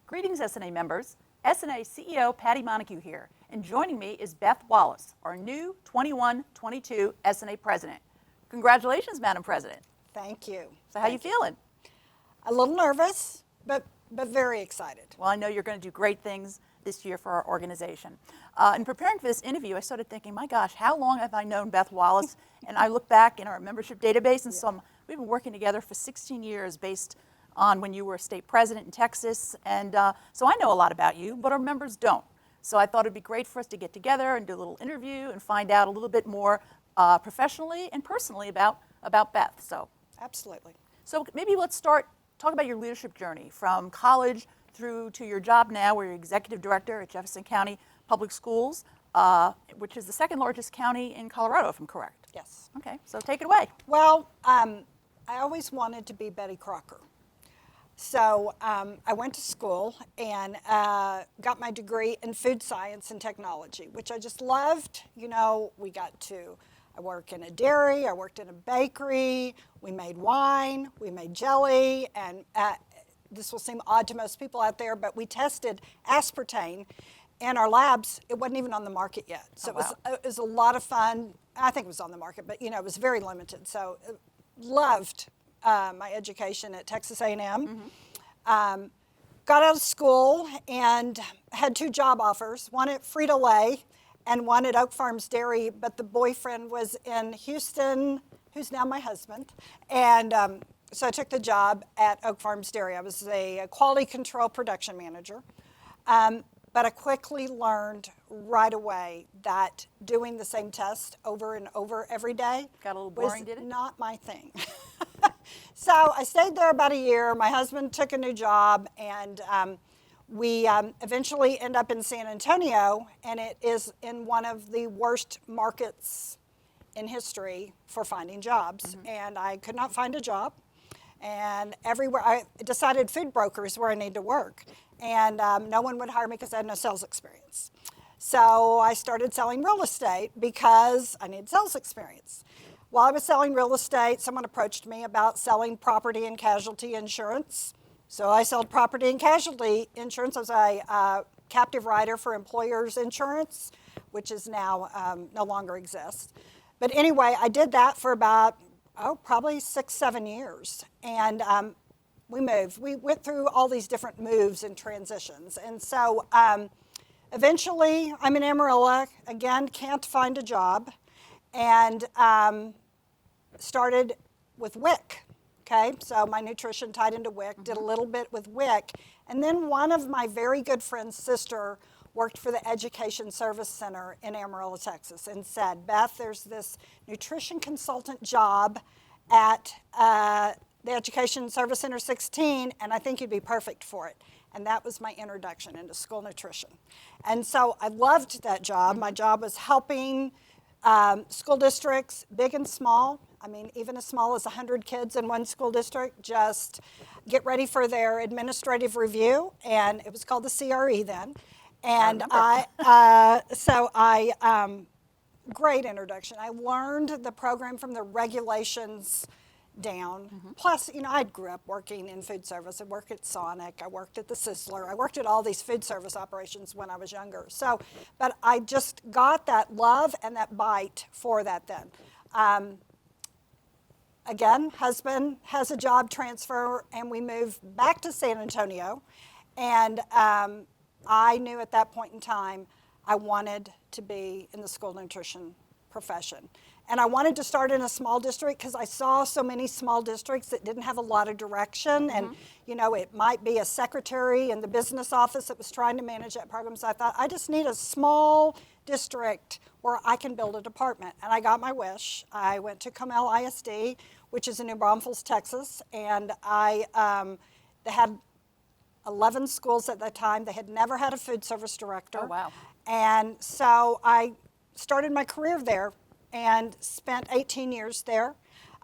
Greetings, SNA members. SNA CEO Patty Montague here, and joining me is Beth Wallace, our new 21-22 SNA President. Congratulations, Madam President. Thank you. So how you feeling? A little nervous, but very excited. Well, I know you're going to do great things this year for our organization. In preparing for this interview, I started thinking, my gosh, how long have I known Beth Wallace? And I look back in our membership database and saw we've been working together for 16 years based on when you were a state president in Texas. And so I know a lot about you, but our members don't. So I thought it'd be great for us to get together and do a little interview and find out a little bit more professionally and personally about Beth. So Absolutely. So maybe let's talk about your leadership journey from college through to your job now, where you're executive director at Jefferson County Public Schools, which is the second largest county in Colorado, if I'm correct. Yes. Okay, so take it away. Well, I always wanted to be Betty Crocker. So I went to school and got my degree in food science and technology, which I just loved. You know, I work in a dairy, I worked in a bakery, we made wine, we made jelly, and this will seem odd to most people out there, but we tested aspartame in our labs. It wasn't even on the market yet. So it was a lot of fun. I think it was on the market, but it was very limited. So loved my education at Texas A&M. Mm-hmm. Got out of school and had 2 job offers, one at Frito-Lay and one at Oak Farms Dairy, but the boyfriend was in Houston, who's now my husband. And so I took the job at Oak Farms Dairy. I was a quality control production manager. But I quickly learned right away that doing the same test over and over every day got a little boring, was did it? Not my thing. So I stayed there about a year. My husband took a new job, and we eventually end up in San Antonio, and it is in one of the worst markets in history for finding jobs. Mm-hmm. And I could not find a job. And everywhere, I decided food broker is where I need to work. And no one would hire me because I had no sales experience. So I started selling real estate because I needed sales experience. While I was selling real estate, someone approached me about selling property and casualty insurance. So I sold property and casualty insurance. I was a captive writer for Employers Insurance, which is now no longer exists. But anyway, I did that for about, probably 6-7 years. And we moved. We went through all these different moves and transitions. And so eventually I'm in Amarillo, again, can't find a job, and started with WIC. Okay, so my nutrition tied into WIC, did a little bit with WIC. And then one of my very good friend's sister worked for the Education Service Center in Amarillo, Texas, and said, Beth, there's this nutrition consultant job at the Education Service Center 16, and I think you'd be perfect for it. And that was my introduction into school nutrition. And so I loved that job. My job was helping school districts, big and small. I mean, even as small as 100 kids in one school district, just get ready for their administrative review. And it was called the CRE then. And great introduction. I learned the program from the regulations down. Mm-hmm. Plus, I grew up working in food service. I worked at Sonic. I worked at the Sizzler. I worked at all these food service operations when I was younger. So, but I just got that love and that bite for that then. Again, husband has a job transfer, and we moved back to San Antonio. And I knew at that point in time I wanted to be in the school nutrition profession. And I wanted to start in a small district because I saw so many small districts that didn't have a lot of direction. Mm-hmm. And, it might be a secretary in the business office that was trying to manage that program. So I thought, I just need a small district where I can build a department. And I got my wish. I went to Comel ISD, which is in New Braunfels, Texas. And they had 11 schools at that time. They had never had a food service director. Oh, wow. And so I started my career there and spent 18 years there.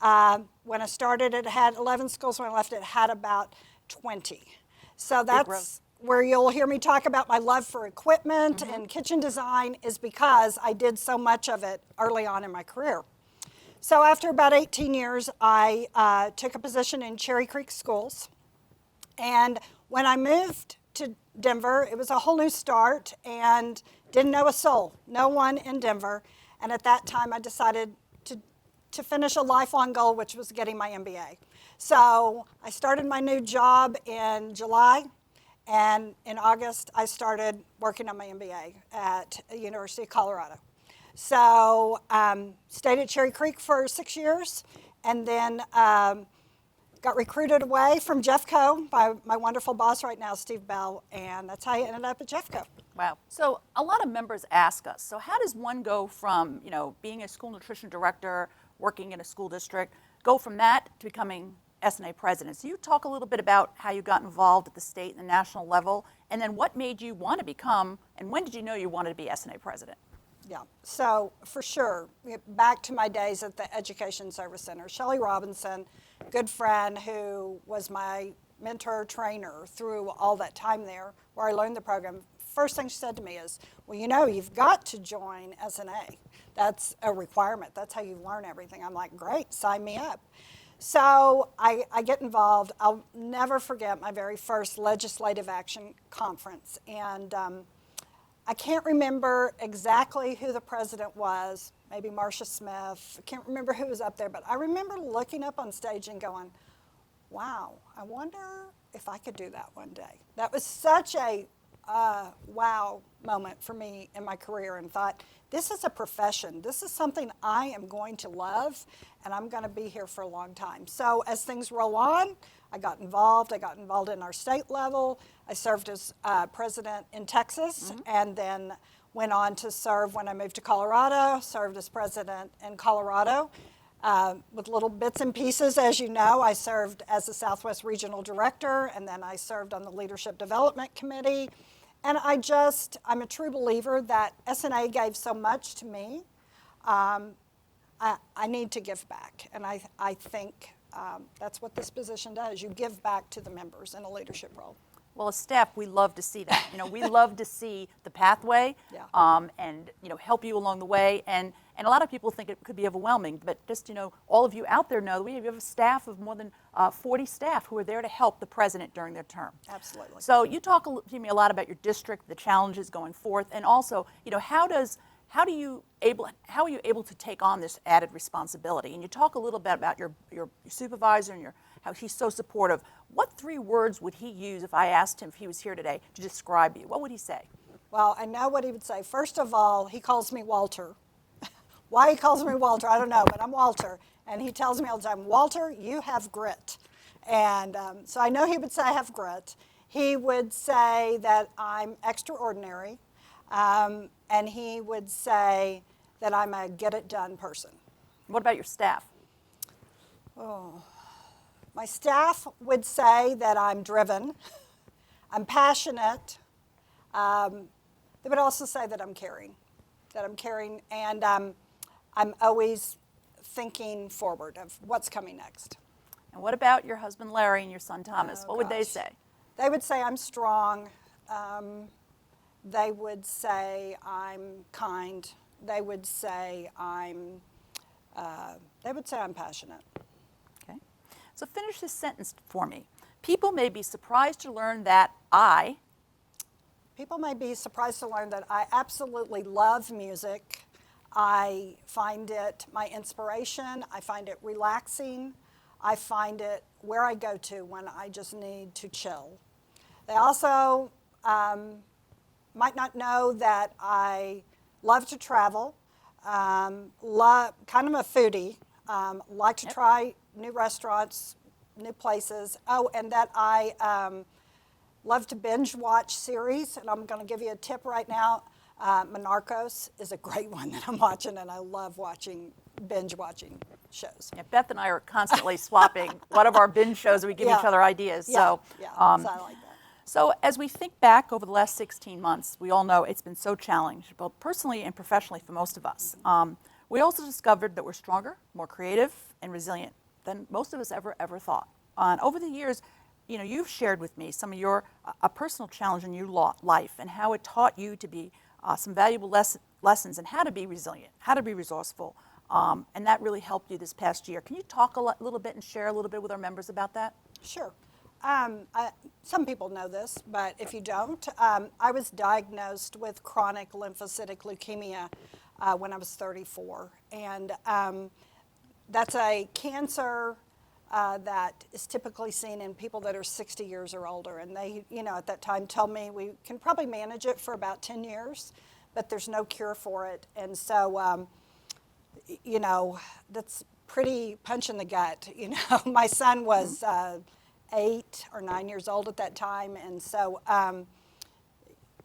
When I started, it had 11 schools. When I left, it had about 20. So that's where you'll hear me talk about my love for equipment and kitchen design, is because I did so much of it early on in my career. So after about 18 years, I took a position in Cherry Creek Schools. And when I moved to Denver. It was a whole new start and didn't know a soul, no one in Denver. And at that time, I decided to finish a lifelong goal, which was getting my MBA. So I started my new job in July, and in August, I started working on my MBA at the University of Colorado. So stayed at Cherry Creek for 6 years, and then got recruited away from Jeffco by my wonderful boss right now, Steve Bell, and that's how I ended up at Jeffco. Wow. So a lot of members ask us, so how does one go from, being a school nutrition director, working in a school district, go from that to becoming SNA President? So you talk a little bit about how you got involved at the state and the national level, and then what made you want to become, and when did you know you wanted to be SNA President? Yeah, so for sure, back to my days at the Education Service Center, Shelley Robinson, good friend who was my mentor trainer through all that time there where I learned the program, first thing she said to me is, well, you've got to join SNA. That's a requirement. That's how you learn everything. I'm like, great, sign me up. So I get involved. I'll never forget my very first legislative action conference. And I can't remember exactly who the president was, maybe Marcia Smith. I can't remember who was up there, but I remember looking up on stage and going, wow, I wonder if I could do that one day. That was such a wow moment for me in my career, and thought, this is a profession. This is something I am going to love, and I'm going to be here for a long time. So as things roll on, I got involved. I got involved in our state level. I served as president in Texas, and then went on to serve when I moved to Colorado, served as president in Colorado. With little bits and pieces, as you know, I served as the Southwest Regional Director, and then I served on the Leadership Development Committee. And I'm a true believer that SNA gave so much to me. I need to give back, and I think that's what this position does. You give back to the members in a leadership role. Well, as staff, we love to see that. We love to see the pathway, and help you along the way. And a lot of people think it could be overwhelming, but just all of you out there know that we have a staff of more than 40 staff who are there to help the president during their term. Absolutely. So you talk to me a lot about your district, the challenges going forth, and also how are you able to take on this added responsibility? And you talk a little bit about your supervisor and how he's so supportive. What 3 words would he use if I asked him if he was here today to describe you? What would he say? Well, I know what he would say. First of all, he calls me Walter. Why he calls me Walter, I don't know, but I'm Walter. And he tells me all the time, Walter, you have grit. And so I know he would say I have grit. He would say that I'm extraordinary. And he would say that I'm a get-it-done person. What about your staff? Oh, my staff would say that I'm driven, I'm passionate. They would also say that I'm caring, and I'm always thinking forward of what's coming next. And what about your husband Larry and your son Thomas? What would they say? They would say I'm strong. They would say I'm kind. They would say I'm passionate. Okay. So finish this sentence for me. People may be surprised to learn that I absolutely love music. I find it my inspiration. I find it relaxing. I find it where I go to when I just need to chill. They also might not know that I love to travel, kind of a foodie, like to try new restaurants, new places. Oh, and that I love to binge watch series, and I'm going to give you a tip right now. Monarchos is a great one that I'm watching, and I love binge watching shows. Yeah, Beth and I are constantly swapping one of our binge shows, and we give each other ideas. So I like that. So as we think back over the last 16 months, we all know it's been so challenging, both personally and professionally for most of us. We also discovered that we're stronger, more creative, and resilient than most of us ever thought. And over the years, you've shared with me some of your a personal challenge in your life and how it taught you to be some valuable lessons and how to be resilient, how to be resourceful, and that really helped you this past year. Can you talk a little bit and share a little bit with our members about that? Sure. Some people know this, but if you don't, I was diagnosed with chronic lymphocytic leukemia when I was 34. And that's a cancer that is typically seen in people that are 60 years or older. And they, at that time told me we can probably manage it for about 10 years, but there's no cure for it. And so, that's pretty punch in the gut. My son was 8 or 9 years old at that time. And so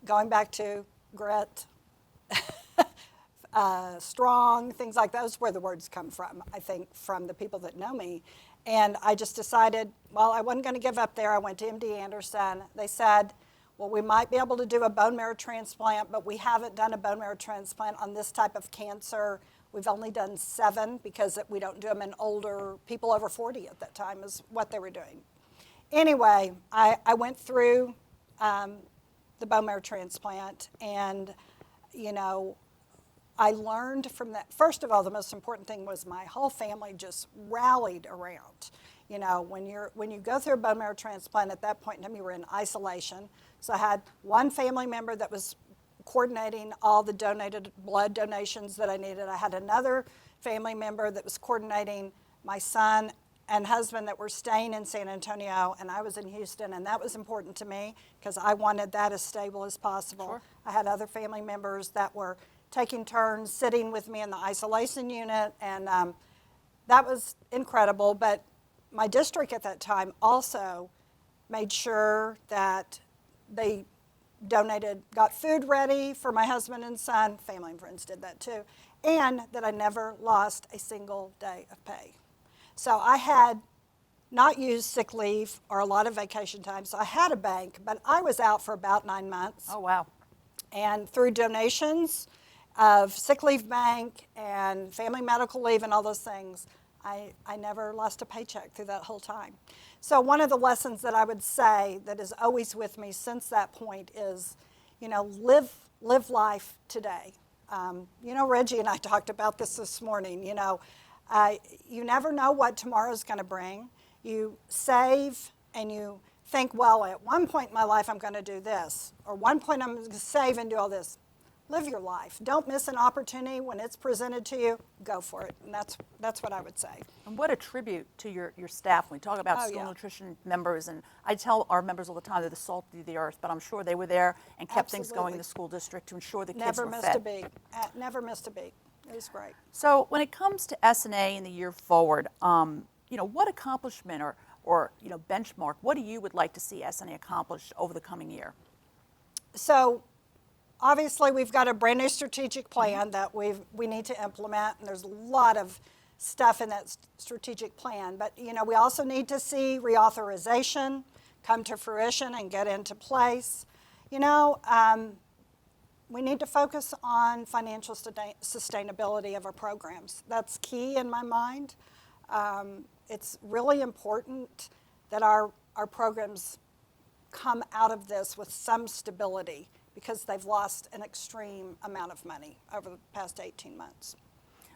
going back to grit, strong, things like those, where the words come from, I think, from the people that know me. And I just decided, well, I wasn't going to give up there. I went to MD Anderson. They said, well, we might be able to do a bone marrow transplant, but we haven't done a bone marrow transplant on this type of cancer. We've only done 7 because we don't do them in older people over 40 at that time is what they were doing. Anyway, I went through the bone marrow transplant, and, I learned from that. First of all, the most important thing was my whole family just rallied around. When you go through a bone marrow transplant, at that point in time, you were in isolation. So I had one family member that was coordinating all the donated blood donations that I needed. I had another family member that was coordinating my son and husband that were staying in San Antonio, and I was in Houston, and that was important to me because I wanted that as stable as possible. Sure. I had other family members that were taking turns sitting with me in the isolation unit, and that was incredible. But my district at that time also made sure that they got food ready for my husband and son, family and friends did that too, and that I never lost a single day of pay. So I had not used sick leave or a lot of vacation time, so I had a bank, but I was out for about 9 months. Oh, wow. And through donations of sick leave bank and family medical leave and all those things, I never lost a paycheck through that whole time. So one of the lessons that I would say that is always with me since that point is, live life today. Reggie and I talked about this morning. You never know what tomorrow's going to bring. You save and you think, well, at one point in my life I'm going to do this, or one point I'm going to save and do all this. Live your life. Don't miss an opportunity when it's presented to you. Go for it. And that's what I would say. And what a tribute to your staff. When we talk about school nutrition members, and I tell our members all the time they're the salt of the earth, but I'm sure they were there and kept things going in the school district to ensure the kids were fed. Never missed a beat. It was great. So when it comes to SNA in the year forward, what accomplishment or benchmark, what do you would like to see SNA accomplish over the coming year? So obviously we've got a brand new strategic plan that we need to implement, and there's a lot of stuff in that strategic plan. But we also need to see reauthorization come to fruition and get into place. We need to focus on financial sustainability of our programs. That's key in my mind. It's really important that our programs come out of this with some stability because they've lost an extreme amount of money over the past 18 months.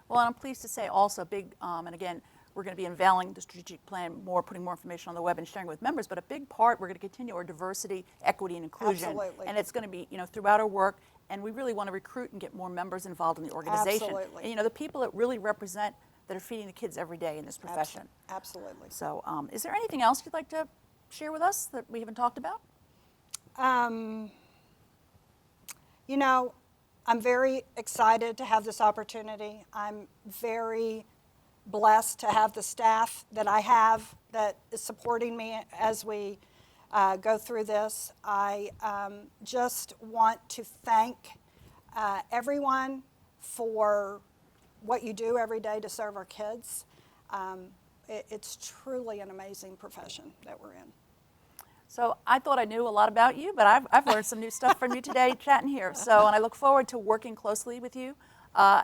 Well, and I'm pleased to say also big, and again, we're going to be unveiling the strategic plan putting more information on the web and sharing with members, but a big part, we're going to continue our diversity, equity, and inclusion. Absolutely. And it's going to be, throughout our work, and we really want to recruit and get more members involved in the organization. Absolutely. And, the people that really represent, that are feeding the kids every day in this profession. Absolutely. So is there anything else you'd like to share with us that we haven't talked about? I'm very excited to have this opportunity. I'm very blessed to have the staff that I have that is supporting me as we go through this. I just want to thank everyone for what you do every day to serve our kids. It's truly an amazing profession that we're in. So I thought I knew a lot about you, but I've learned some new stuff from you today chatting here. So, and I look forward to working closely with you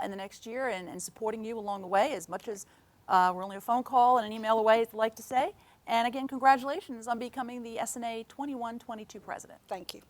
in the next year and supporting you along the way as much as we're only a phone call and an email away, as I like to say. And again, congratulations on becoming the SNA 21-22 president. Thank you.